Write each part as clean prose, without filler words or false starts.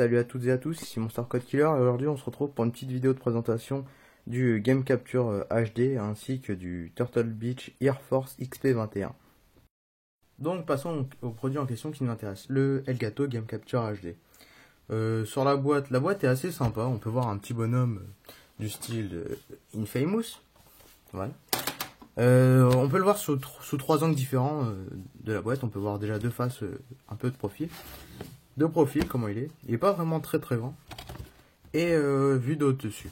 Salut à toutes et à tous, ici Monster Code Killer et aujourd'hui on se retrouve pour une petite vidéo de présentation du Game Capture HD ainsi que du Turtle Beach Air Force XP21. Donc passons au produit en question qui nous intéresse, le Elgato Game Capture HD. Sur la boîte est assez sympa, on peut voir un petit bonhomme du style Infamous. Voilà. On peut le voir sous trois angles différents de la boîte, on peut voir déjà deux faces, un peu de profil. De profil, comment il est. Il est pas vraiment très grand. Et vue de dessus.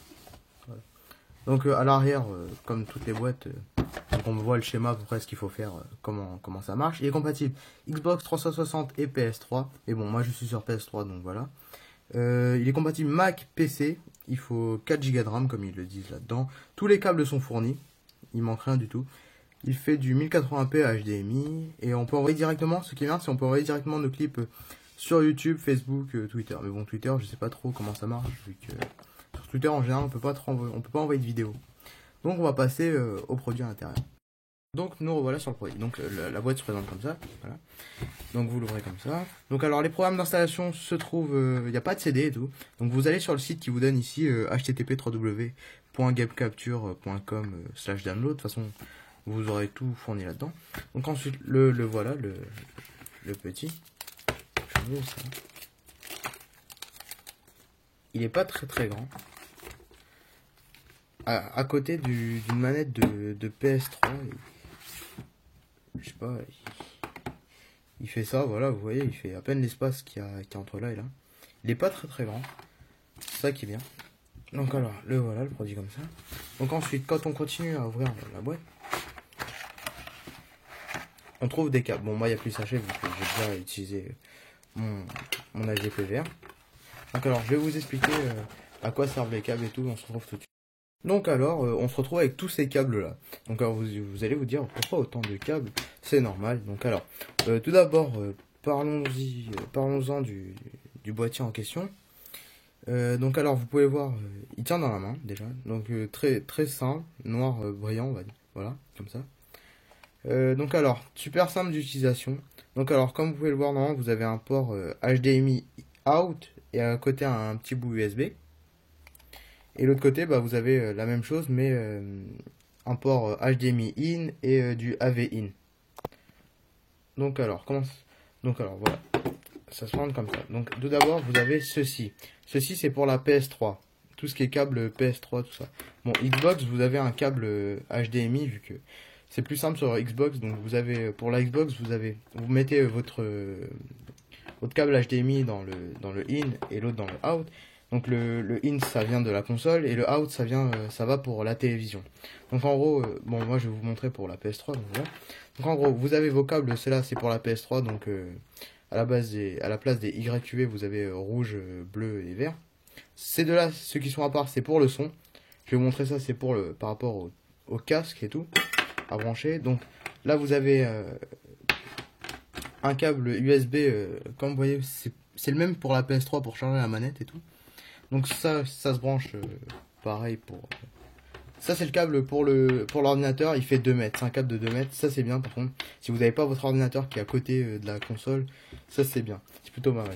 Voilà. Donc à l'arrière, comme toutes les boîtes, donc on voit le schéma à peu près ce qu'il faut faire, comment ça marche. Il est compatible Xbox 360 et PS3. Et bon, moi je suis sur PS3, donc voilà. Il est compatible Mac, PC. Il faut 4 Go de RAM, comme ils le disent là-dedans. Tous les câbles sont fournis. Il manque rien du tout. Il fait du 1080p HDMI. Et on peut envoyer directement, ce qui est bien, c'est qu'on peut envoyer directement nos clips sur YouTube, Facebook, Twitter. Mais bon, Twitter, je sais pas trop comment ça marche, vu que sur Twitter, en général, on peut pas envoyer de vidéos. Donc, on va passer au produit à l'intérieur. Donc, nous revoilà sur le produit. Donc, la boîte se présente comme ça. Voilà. Donc, vous l'ouvrez comme ça. Donc, alors, les programmes d'installation se trouvent... Il n'y a pas de CD et tout. Donc, vous allez sur le site qui vous donne ici http://gamecapture.com/download. De toute façon, vous aurez tout fourni là-dedans. Donc, ensuite, le voilà, le petit... Ça. Il est pas très grand. À côté d'une manette de PS3, je sais pas, il fait ça, voilà, vous voyez, il fait à peine l'espace qu'il y a entre là et là. Il est pas très grand. C'est ça qui est bien. Donc alors, voilà, le produit comme ça. Donc ensuite, quand on continue à ouvrir la boîte, on trouve des câbles. Bon, moi, il n'y a plus sachet, vu que j'ai déjà utilisé mon AGPVR. Donc alors, je vais vous expliquer à quoi servent les câbles et tout, on se retrouve tout de suite. Donc alors, on se retrouve avec tous ces câbles là. Donc alors, vous allez vous dire, pourquoi autant de câbles? C'est normal. Donc alors, tout d'abord, parlons-en du boîtier en question. Donc alors, vous pouvez voir, il tient dans la main déjà. Donc très simple, noir brillant, on va dire. Voilà, comme ça. Donc alors, super simple d'utilisation. Donc alors, comme vous pouvez le voir, normalement, vous avez un port HDMI out et à côté un petit bout USB. Et l'autre côté, bah, vous avez la même chose, mais un port HDMI in et du AV in. Donc alors, voilà, ça se prend comme ça. Donc tout d'abord, vous avez ceci. Ceci, c'est pour la PS3. Tout ce qui est câble PS3, tout ça. Bon, Xbox, vous avez un câble HDMI, vu que c'est plus simple sur Xbox. Donc vous avez, pour la Xbox, vous mettez votre câble HDMI dans le in et l'autre dans le out. Donc le in, ça vient de la console et le out, ça va pour la télévision. Donc en gros, bon, moi je vais vous montrer pour la PS3. Donc, voilà. Donc en gros, vous avez vos câbles, celle-là c'est pour la PS3. Donc à la place des YQV, vous avez rouge, bleu et vert. Ces deux-là, ceux qui sont à part, c'est pour le son. Je vais vous montrer ça, c'est par rapport au casque et tout à brancher. Donc là, vous avez un câble USB, comme vous voyez, c'est le même pour la PS3 pour charger la manette et tout. Donc ça se branche pareil pour... Ça c'est le câble pour l'ordinateur, il fait 2 mètres, c'est un câble de 2 mètres, ça c'est bien par contre. Si vous n'avez pas votre ordinateur qui est à côté de la console, ça c'est bien, c'est plutôt mal.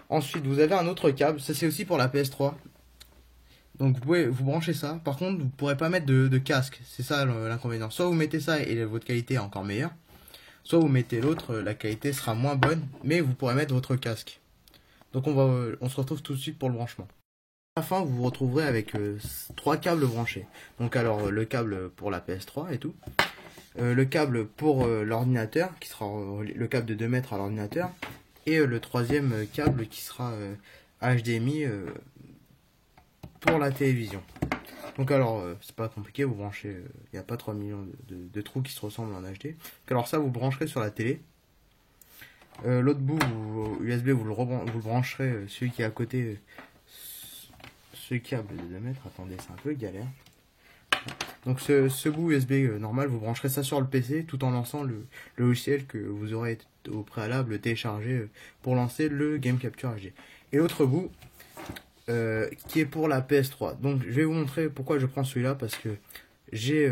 Ensuite vous avez un autre câble, ça c'est aussi pour la PS3. Donc vous pouvez vous brancher ça, par contre vous ne pourrez pas mettre de casque, c'est ça l'inconvénient. Soit vous mettez ça et votre qualité est encore meilleure, soit vous mettez l'autre, la qualité sera moins bonne, mais vous pourrez mettre votre casque. Donc on se retrouve tout de suite pour le branchement. À la fin, vous vous retrouverez avec 3 câbles branchés. Donc alors, le câble pour la PS3 et tout. Le câble pour l'ordinateur, qui sera le câble de 2 mètres à l'ordinateur. Et le troisième câble qui sera HDMI pour la télévision. Donc alors, c'est pas compliqué, vous branchez, il n'y a pas 3 millions de trous qui se ressemblent en HD. Donc alors ça, vous brancherez sur la télé. L'autre bout, USB, vous le brancherez, celui qui est à côté... Ce câble de 2 mètres, attendez, c'est un peu galère. Donc ce bout USB normal, vous brancherez ça sur le PC tout en lançant le logiciel que vous aurez au préalable téléchargé pour lancer le Game Capture HD. Et l'autre bout qui est pour la PS3. Donc je vais vous montrer pourquoi je prends celui-là, parce que j'ai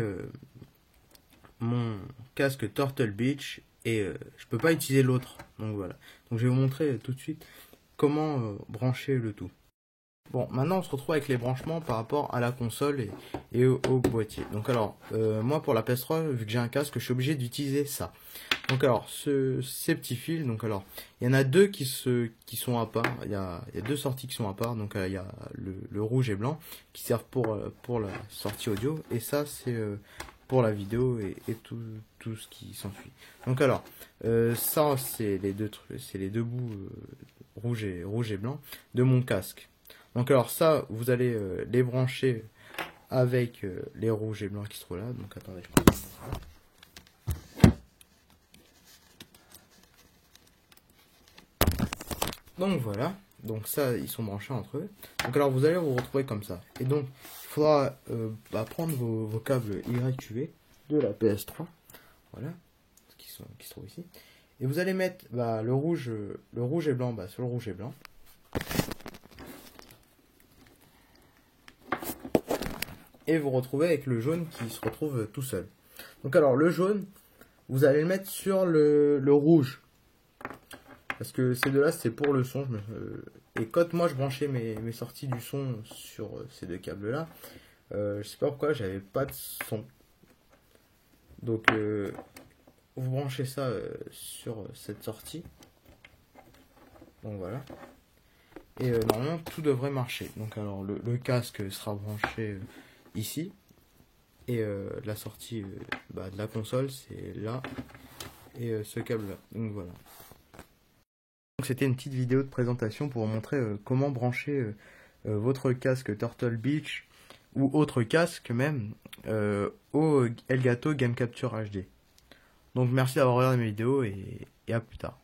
mon casque Turtle Beach et je peux pas utiliser l'autre. Donc voilà. Donc je vais vous montrer tout de suite comment brancher le tout. Bon, maintenant on se retrouve avec les branchements par rapport à la console et au boîtier. Donc alors, moi pour la PS3, vu que j'ai un casque, je suis obligé d'utiliser ça. Donc alors, ces petits fils, donc alors, il y en a deux qui sont à part. Il y a deux sorties qui sont à part. Donc il y a le rouge et blanc qui servent pour la sortie audio. Et ça, c'est pour la vidéo et tout ce qui s'ensuit. Donc alors, ça, c'est les deux bouts rouge et blanc de mon casque. Donc alors ça, vous allez les brancher avec les rouges et blancs qui se trouvent là. Donc attendez, je prends ça. Donc voilà, donc ça, ils sont branchés entre eux. Donc alors vous allez vous retrouver comme ça. Et donc, il faudra prendre vos câbles YQV de la PS3. Voilà, qui se trouvent ici. Et vous allez mettre le rouge et blanc sur le rouge et blanc. Et vous retrouvez avec le jaune qui se retrouve tout seul. Donc alors le jaune, vous allez le mettre sur le rouge. Parce que ces deux-là, c'est pour le son. Et quand moi je branchais mes sorties du son sur ces deux câbles-là, je sais pas pourquoi, j'avais pas de son. Donc vous branchez ça sur cette sortie. Donc voilà. Et normalement tout devrait marcher. Donc alors le casque sera branché ici. Et la sortie de la console, c'est là. Et ce câble là. Donc voilà. Donc c'était une petite vidéo de présentation pour vous montrer comment brancher votre casque Turtle Beach ou autre casque même au Elgato Game Capture HD. Donc merci d'avoir regardé mes vidéos et à plus tard.